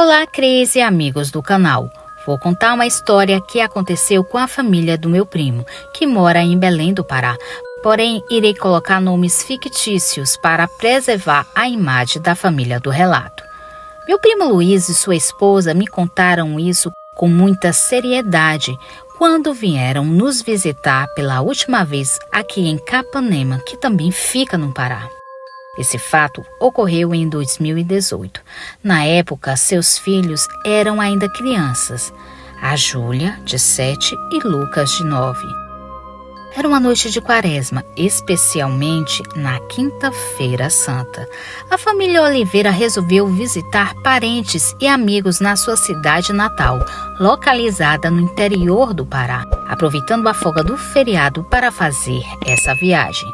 Olá, Cris e amigos do canal. Vou contar uma história que aconteceu com a família do meu primo, que mora em Belém do Pará. Porém, irei colocar nomes fictícios para preservar a imagem da família do relato. Meu primo Luiz e sua esposa me contaram isso com muita seriedade quando vieram nos visitar pela última vez aqui em Capanema, que também fica no Pará. Esse fato ocorreu em 2018. Na época, seus filhos eram ainda crianças, a Júlia, de 7, e Lucas, de 9. Era uma noite de quaresma, especialmente na Quinta-feira Santa. A família Oliveira resolveu visitar parentes e amigos na sua cidade natal, localizada no interior do Pará, aproveitando a folga do feriado para fazer essa viagem.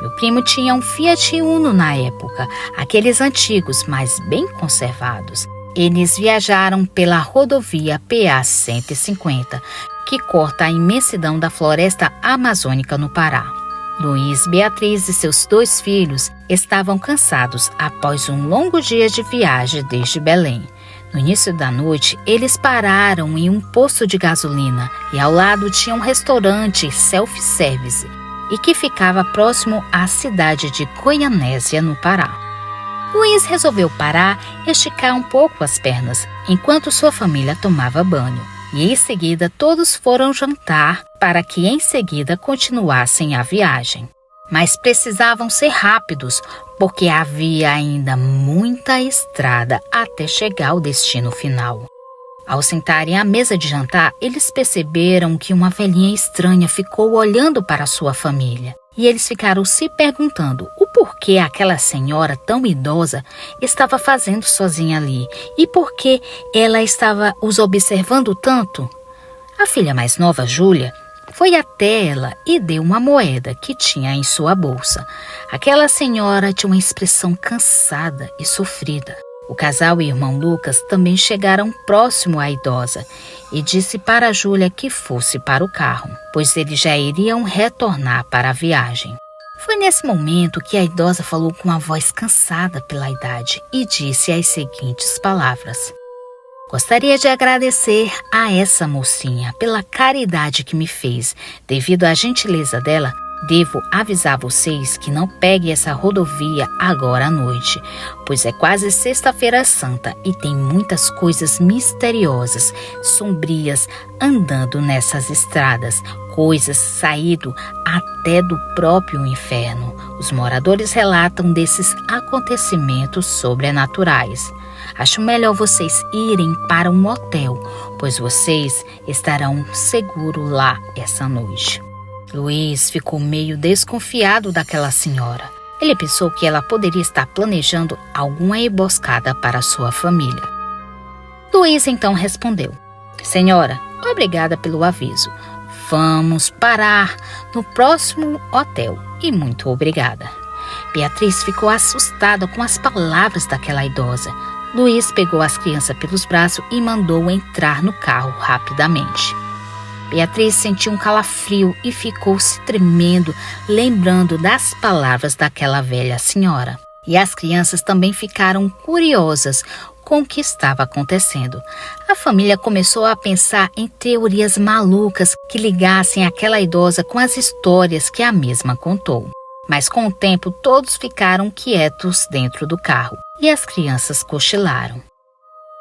Meu primo tinha um Fiat Uno na época, aqueles antigos, mas bem conservados. Eles viajaram pela rodovia PA-150, que corta a imensidão da floresta amazônica no Pará. Luiz, Beatriz e seus 2 filhos estavam cansados após um longo dia de viagem desde Belém. No início da noite, eles pararam em um posto de gasolina e ao lado tinha um restaurante self-service e que ficava próximo à cidade de Goianésia, no Pará. Luiz resolveu parar e esticar um pouco as pernas, enquanto sua família tomava banho. E em seguida todos foram jantar para que em seguida continuassem a viagem. Mas precisavam ser rápidos, porque havia ainda muita estrada até chegar ao destino final. Ao sentarem à mesa de jantar, eles perceberam que uma velhinha estranha ficou olhando para sua família. E eles ficaram se perguntando o porquê aquela senhora tão idosa estava fazendo sozinha ali e por que ela estava os observando tanto. A filha mais nova, Júlia, foi até ela e deu uma moeda que tinha em sua bolsa. Aquela senhora tinha uma expressão cansada e sofrida. O casal e o irmão Lucas também chegaram próximo à idosa e disse para Júlia que fosse para o carro, pois eles já iriam retornar para a viagem. Foi nesse momento que a idosa falou com uma voz cansada pela idade e disse as seguintes palavras: "Gostaria de agradecer a essa mocinha pela caridade que me fez. Devido à gentileza dela, devo avisar vocês que não peguem essa rodovia agora à noite, pois é quase Sexta-feira Santa e tem muitas coisas misteriosas, sombrias andando nessas estradas, coisas saído até do próprio inferno. Os moradores relatam desses acontecimentos sobrenaturais. Acho melhor vocês irem para um motel, pois vocês estarão seguros lá essa noite." Luiz ficou meio desconfiado daquela senhora. Ele pensou que ela poderia estar planejando alguma emboscada para sua família. Luiz então respondeu: "Senhora, obrigada pelo aviso. Vamos parar no próximo hotel e muito obrigada." Beatriz ficou assustada com as palavras daquela idosa. Luiz pegou as crianças pelos braços e mandou entrar no carro rapidamente. Beatriz sentiu um calafrio e ficou se tremendo, lembrando das palavras daquela velha senhora. E as crianças também ficaram curiosas com o que estava acontecendo. A família começou a pensar em teorias malucas que ligassem aquela idosa com as histórias que a mesma contou. Mas com o tempo todos ficaram quietos dentro do carro e as crianças cochilaram.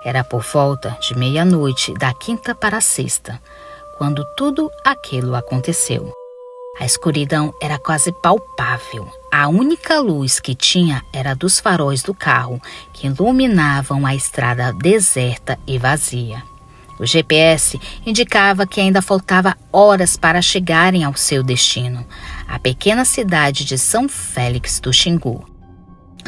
Era por volta de meia-noite da quinta para a sexta, quando tudo aquilo aconteceu. A escuridão era quase palpável. A única luz que tinha era dos faróis do carro, que iluminavam a estrada deserta e vazia. O GPS indicava que ainda faltava horas para chegarem ao seu destino, a pequena cidade de São Félix do Xingu.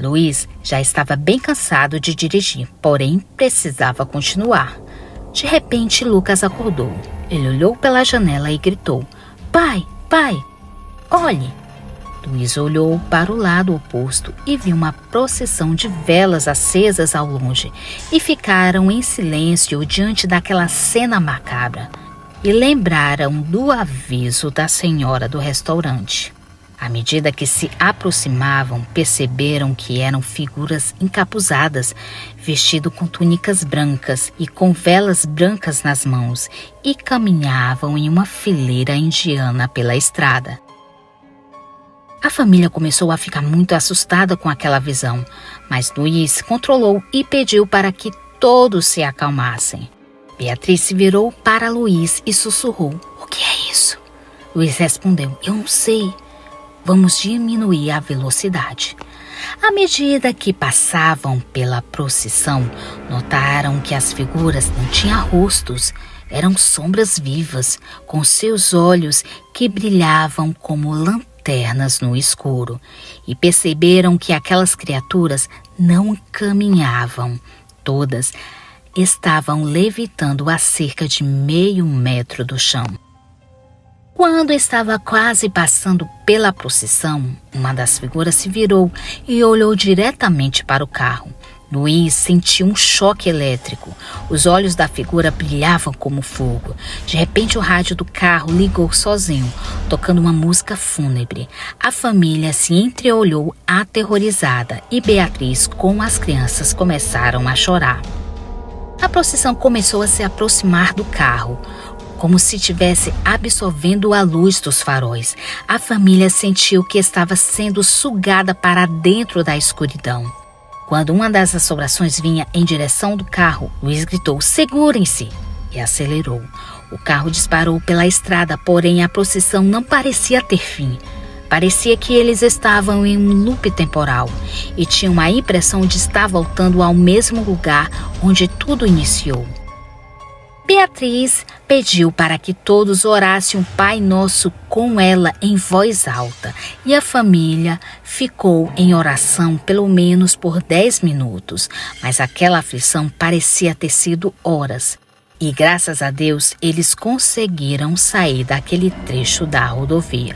Luiz já estava bem cansado de dirigir, porém precisava continuar. De repente, Lucas acordou. Ele olhou pela janela e gritou: "Pai, pai, olhe!" Luiz olhou para o lado oposto e viu uma procissão de velas acesas ao longe e ficaram em silêncio diante daquela cena macabra e lembraram do aviso da senhora do restaurante. À medida que se aproximavam, perceberam que eram figuras encapuzadas, vestidas com túnicas brancas e com velas brancas nas mãos, e caminhavam em uma fileira indiana pela estrada. A família começou a ficar muito assustada com aquela visão, mas Luiz controlou e pediu para que todos se acalmassem. Beatriz se virou para Luiz e sussurrou: "O que é isso?" Luiz respondeu: "Eu não sei. Vamos diminuir a velocidade." À medida que passavam pela procissão, notaram que as figuras não tinham rostos, eram sombras vivas, com seus olhos que brilhavam como lanternas no escuro, e perceberam que aquelas criaturas não caminhavam. Todas estavam levitando a cerca de meio metro do chão. Quando estava quase passando pela procissão, uma das figuras se virou e olhou diretamente para o carro. Luiz sentiu um choque elétrico. Os olhos da figura brilhavam como fogo. De repente, o rádio do carro ligou sozinho, tocando uma música fúnebre. A família se entreolhou aterrorizada e Beatriz, com as crianças, começaram a chorar. A procissão começou a se aproximar do carro, como se estivesse absorvendo a luz dos faróis. A família sentiu que estava sendo sugada para dentro da escuridão. Quando uma das assombrações vinha em direção do carro, Luiz gritou: "Segurem-se!" e acelerou. O carro disparou pela estrada, porém a procissão não parecia ter fim. Parecia que eles estavam em um loop temporal e tinham a impressão de estar voltando ao mesmo lugar onde tudo iniciou. Beatriz pediu para que todos orassem um Pai Nosso com ela em voz alta, e a família ficou em oração pelo menos por 10 minutos, mas aquela aflição parecia ter sido horas. E graças a Deus eles conseguiram sair daquele trecho da rodovia.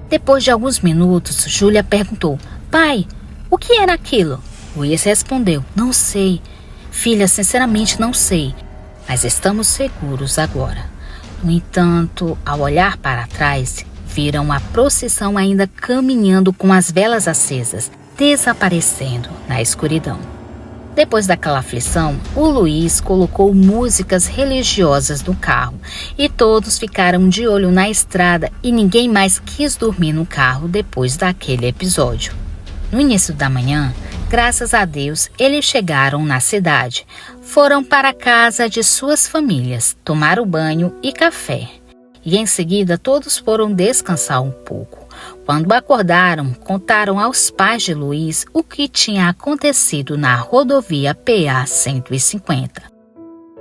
Depois de alguns minutos, Júlia perguntou: "Pai, o que era aquilo?" Luiz respondeu: "Não sei. Filha, sinceramente não sei. Mas estamos seguros agora." No entanto, ao olhar para trás, viram a procissão ainda caminhando com as velas acesas, desaparecendo na escuridão. Depois daquela aflição, o Luiz colocou músicas religiosas no carro e todos ficaram de olho na estrada e ninguém mais quis dormir no carro depois daquele episódio. No início da manhã, graças a Deus, eles chegaram na cidade. Foram para a casa de suas famílias, tomaram banho e café. E em seguida todos foram descansar um pouco. Quando acordaram, contaram aos pais de Luiz o que tinha acontecido na rodovia PA 150.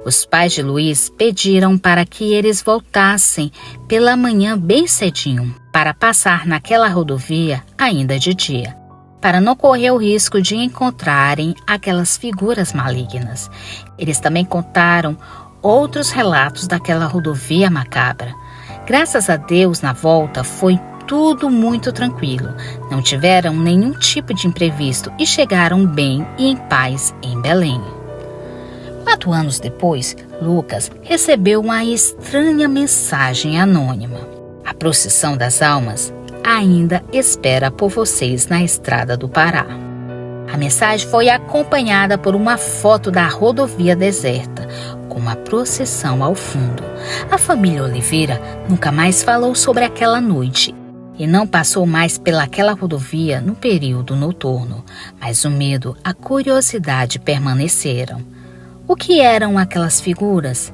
Os pais de Luiz pediram para que eles voltassem pela manhã bem cedinho, para passar naquela rodovia ainda de dia, para não correr o risco de encontrarem aquelas figuras malignas. Eles também contaram outros relatos daquela rodovia macabra. Graças a Deus, na volta foi tudo muito tranquilo. Não tiveram nenhum tipo de imprevisto e chegaram bem e em paz em Belém. 4 anos depois, Lucas recebeu uma estranha mensagem anônima. A procissão das almas ainda espera por vocês na estrada do Pará. A mensagem foi acompanhada por uma foto da rodovia deserta, com uma procissão ao fundo. A família Oliveira nunca mais falou sobre aquela noite e não passou mais pelaquela rodovia no período noturno, mas o medo, a curiosidade permaneceram. O que eram aquelas figuras?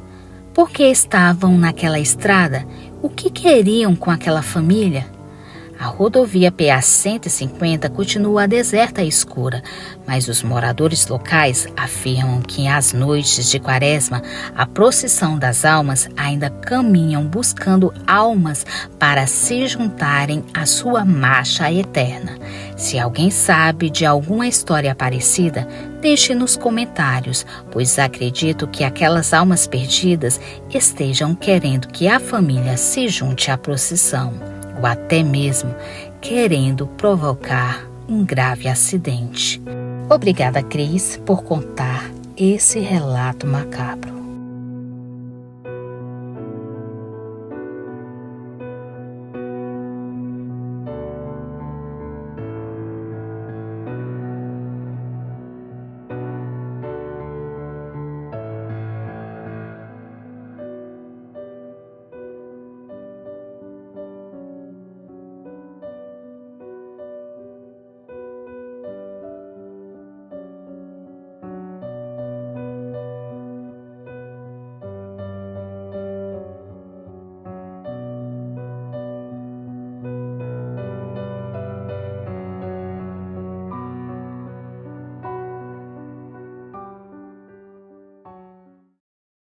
Por que estavam naquela estrada? O que queriam com aquela família? A rodovia PA 150 continua deserta e escura, mas os moradores locais afirmam que às noites de Quaresma, a procissão das almas ainda caminham buscando almas para se juntarem à sua marcha eterna. Se alguém sabe de alguma história parecida, deixe nos comentários, pois acredito que aquelas almas perdidas estejam querendo que a família se junte à procissão, ou até mesmo querendo provocar um grave acidente. Obrigada, Cris, por contar esse relato macabro.